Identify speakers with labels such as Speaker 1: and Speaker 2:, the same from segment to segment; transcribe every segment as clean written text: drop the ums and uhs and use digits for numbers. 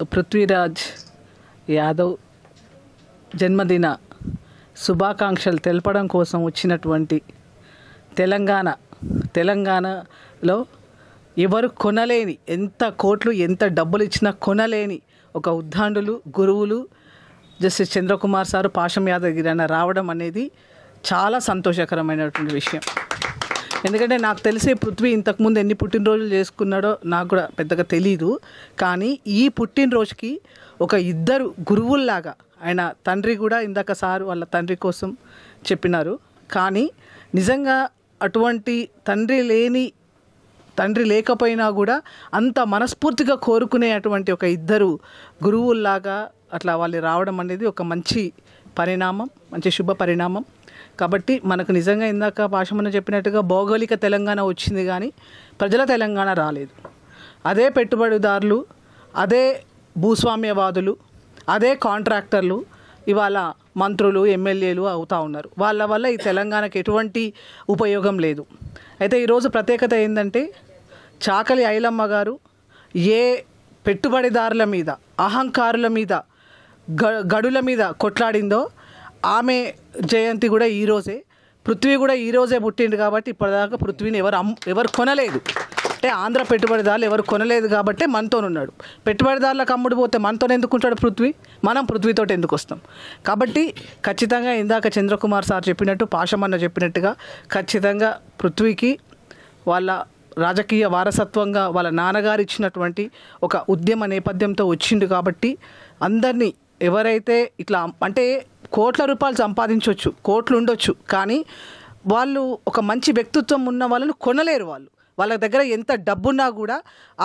Speaker 1: పృథ్వీరాజ్ యాదవ్ జన్మదిన శుభాకాంక్షలు తెలపడం కోసం వచ్చినటువంటి తెలంగాణలో ఎవరు కొనలేని, ఎంత కోట్లు ఎంత డబ్బులు ఇచ్చినా కొనలేని ఒక ఉద్దండులు గురువులు జస్టిస్ చంద్రకుమార్ సారు పాషం యాదగిరి అన్న రావడం అనేది చాలా సంతోషకరమైనటువంటి విషయం. ఎందుకంటే నాకు తెలిసే పృథ్వీ ఇంతకుముందు ఎన్ని పుట్టినరోజులు చేసుకున్నాడో నాకు కూడా పెద్దగా తెలీదు. కానీ ఈ పుట్టినరోజుకి ఒక ఇద్దరు గురువుల్లాగా, ఆయన తండ్రి కూడా ఇందాక సార్ వాళ్ళ తండ్రి కోసం చెప్పినారు. కానీ నిజంగా అటువంటి తండ్రి లేకపోయినా కూడా అంత మనస్ఫూర్తిగా కోరుకునే అటువంటి ఒక ఇద్దరు గురువుల్లాగా అట్లా వాళ్ళు రావడం అనేది ఒక మంచి పరిణామం, మంచి శుభ పరిణామం. కాబట్టి మనకు నిజంగా ఇందాక పాషమన్న చెప్పినట్టుగా భౌగోళిక తెలంగాణ వచ్చింది కానీ ప్రజల తెలంగాణ రాలేదు. అదే పెట్టుబడిదారులు, అదే భూస్వామ్యవాదులు, అదే కాంట్రాక్టర్లు ఇవాళ మంత్రులు ఎమ్మెల్యేలు అవుతూ ఉన్నారు. వాళ్ళ వల్ల ఈ తెలంగాణకు ఎటువంటి ఉపయోగం లేదు. అయితే ఈరోజు ప్రత్యేకత ఏంటంటే చాకలి ఐలమ్మ గారు ఏ పెట్టుబడిదారుల మీద, అహంకారుల మీద, గడుల మీద కొట్లాడిందో ఆమె జయంతి కూడా ఈరోజే. పృథ్వీ కూడా ఈరోజే పుట్టిండు కాబట్టి ఇప్పటిదాకా పృథ్వీని ఎవరు కొనలేదు. అంటే ఆంధ్ర పెట్టుబడిదారులు ఎవరు కొనలేదు కాబట్టి మనతోనున్నాడు. పెట్టుబడిదారులకు అమ్ముడు పోతే మనతో ఎందుకు ఉంటాడు పృథ్వీ? మనం పృథ్వీతో ఎందుకు వస్తాం? కాబట్టి ఖచ్చితంగా ఇందాక చంద్రకుమార్ సార్ చెప్పినట్టు, పాషమన్న చెప్పినట్టుగా ఖచ్చితంగా పృథ్వీకి వాళ్ళ రాజకీయ వారసత్వంగా వాళ్ళ నాన్నగారు ఇచ్చినటువంటి ఒక ఉద్యమ నేపథ్యంతో వచ్చిండు కాబట్టి అందరినీ ఎవరైతే ఇట్లా అంటే కోట్ల రూపాయలు సంపాదించవచ్చు, కోట్లు ఉండొచ్చు, కానీ వాళ్ళు ఒక మంచి వ్యక్తిత్వం ఉన్న వాళ్ళను కొనలేరు. వాళ్ళ దగ్గర ఎంత డబ్బున్నా కూడా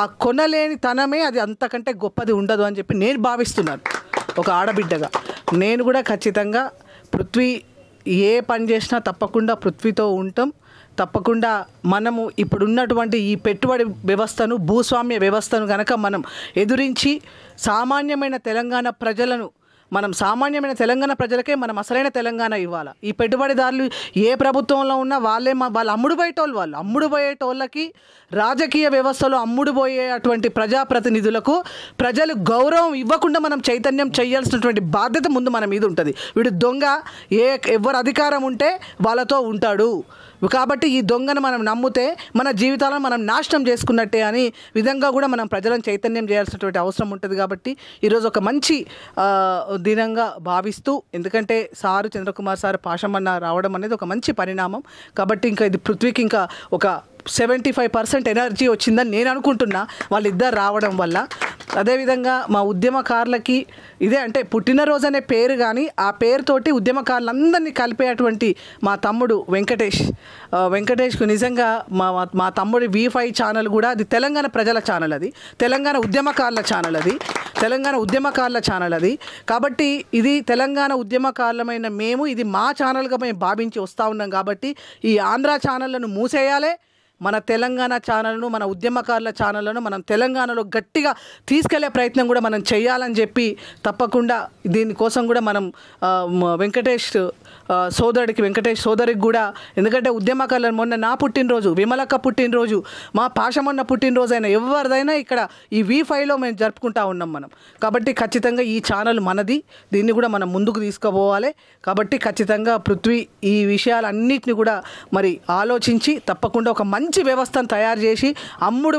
Speaker 1: ఆ కొనలేని తనమే అది అంతకంటే గొప్పది ఉండదు అని చెప్పి నేను భావిస్తున్నాను. ఒక ఆడబిడ్డగా నేను కూడా ఖచ్చితంగా పృథ్వీ ఏ పని చేసినా తప్పకుండా పృథ్వీతో ఉంటాం. తప్పకుండా మనము ఇప్పుడున్నటువంటి ఈ పెట్టుబడి వ్యవస్థను, భూస్వామ్య వ్యవస్థను కనుక మనం ఎదురించి సామాన్యమైన తెలంగాణ ప్రజలకే మనం అసలైన తెలంగాణ ఇవ్వాలి. ఈ పెట్టుబడిదారులు ఏ ప్రభుత్వంలో ఉన్నా వాళ్ళు అమ్ముడు పోయేటోళ్ళకి రాజకీయ వ్యవస్థలో అమ్ముడు పోయేటువంటి ప్రజాప్రతినిధులకు ప్రజలు గౌరవం ఇవ్వకుండా మనం చైతన్యం చేయాల్సినటువంటి బాధ్యత ముందు మన మీద ఉంటుంది. వీడు దొంగ, ఎవరు అధికారం ఉంటే వాళ్ళతో ఉంటాడు కాబట్టి ఈ దొంగను మనం నమ్మితే మన జీవితాలను మనం నాశనం చేసుకున్నట్టే అని విధంగా కూడా మనం ప్రజలను చైతన్యం చేయాల్సినటువంటి అవసరం ఉంటుంది. కాబట్టి ఈరోజు ఒక మంచి దినంగా భావిస్తూ, ఎందుకంటే సారు చంద్రకుమార్ సార్ పాషమన్న రావడం అనేది ఒక మంచి పరిణామం. కాబట్టి ఇంకా ఇది పృథ్వీకి ఇంకా ఒక 75% ఎనర్జీ వచ్చిందని నేను అనుకుంటున్నా వాళ్ళిద్దరు రావడం వల్ల. అదేవిధంగా మా ఉద్యమకారులకి ఇదే అంటే పుట్టినరోజు అనే పేరు కానీ ఆ పేరుతోటి ఉద్యమకారులందరినీ కలిపేటువంటి మా తమ్ముడు వెంకటేష్కు నిజంగా మా తమ్ముడి V5 ఛానల్ కూడా అది తెలంగాణ ప్రజల ఛానల్, అది తెలంగాణ ఉద్యమకారుల ఛానల్ అది. కాబట్టి ఇది తెలంగాణ ఉద్యమకారులమైన మేము ఇది మా ఛానల్గా మేము భావించి వస్తూ ఉన్నాం. కాబట్టి ఈ ఆంధ్ర ఛానళ్లను మూసేయాలి, మన తెలంగాణ ఛానల్ను, మన ఉద్యమకారుల ఛానళ్లను మనం తెలంగాణలో గట్టిగా తీసుకెళ్లే ప్రయత్నం కూడా మనం చేయాలని చెప్పి తప్పకుండా దీనికోసం కూడా మనం వెంకటేష్ సోదరికి కూడా, ఎందుకంటే ఉద్యమకారులను మొన్న నా పుట్టినరోజు, విమలక్క పుట్టినరోజు, మా పాషమన్న పుట్టినరోజు అయినా ఎవరిదైనా ఇక్కడ ఈ V5లో మేము జరుపుకుంటా ఉన్నాం మనం. కాబట్టి ఖచ్చితంగా ఈ ఛానల్ మనది, దీన్ని కూడా మనం ముందుకు తీసుకుపోవాలి. కాబట్టి ఖచ్చితంగా పృథ్వీ ఈ విషయాలన్నింటినీ కూడా మరి ఆలోచించి తప్పకుండా ఒక మంచి వ్యవస్థను తయారు చేసి అమ్ముడు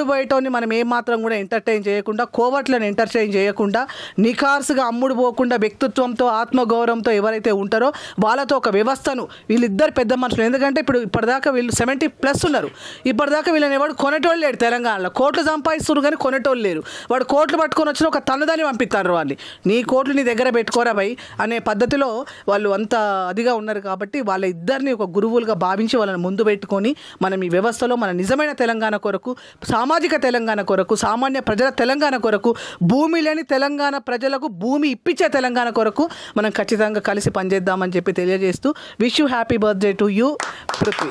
Speaker 1: పోయేటోన్ని మనం ఏమాత్రం కూడా ఎంటర్టైన్ చేయకుండా, కోవట్లను ఎంటర్టైన్ చేయకుండా, నిఖార్సుగా అమ్ముడు పోకుండా వ్యక్తిత్వంతో ఆత్మగౌరవంతో ఎవరైతే ఉంటారో వాళ్ళతో ఒక వ్యవస్థను, వీళ్ళిద్దరు పెద్ద మనుషులు, ఎందుకంటే ఇప్పటిదాకా వీళ్ళు 70+ ఉన్నారు. ఇప్పటిదాకా వీళ్ళని ఎవరు కొనేటోళ్ళు లేరు తెలంగాణలో. కోట్లు సంపాదిస్తున్నారు కానీ కొనేటోళ్ళు లేరు. వాడు కోట్లు పట్టుకొని వచ్చిన ఒక తన్నదాన్ని పంపిస్తారు. వాళ్ళు నీ కోట్లు నీ దగ్గర పెట్టుకోరా భయ్ అనే పద్ధతిలో వాళ్ళు అంత అదిగా ఉన్నారు. కాబట్టి వాళ్ళ ఇద్దరిని ఒక గురువులుగా భావించి వాళ్ళని ముందు పెట్టుకొని మనం ఈ వ్యవస్థలో మన నిజమైన తెలంగాణ కొరకు, సామాజిక తెలంగాణ కొరకు, సామాన్య ప్రజల తెలంగాణ కొరకు, భూమి లేని తెలంగాణ ప్రజలకు భూమి ఇప్పించే తెలంగాణ కొరకు మనం ఖచ్చితంగా కలిసి పనిచేద్దామని చెప్పి తెలియజేస్తూ wish you happy birthday to you Prithvi.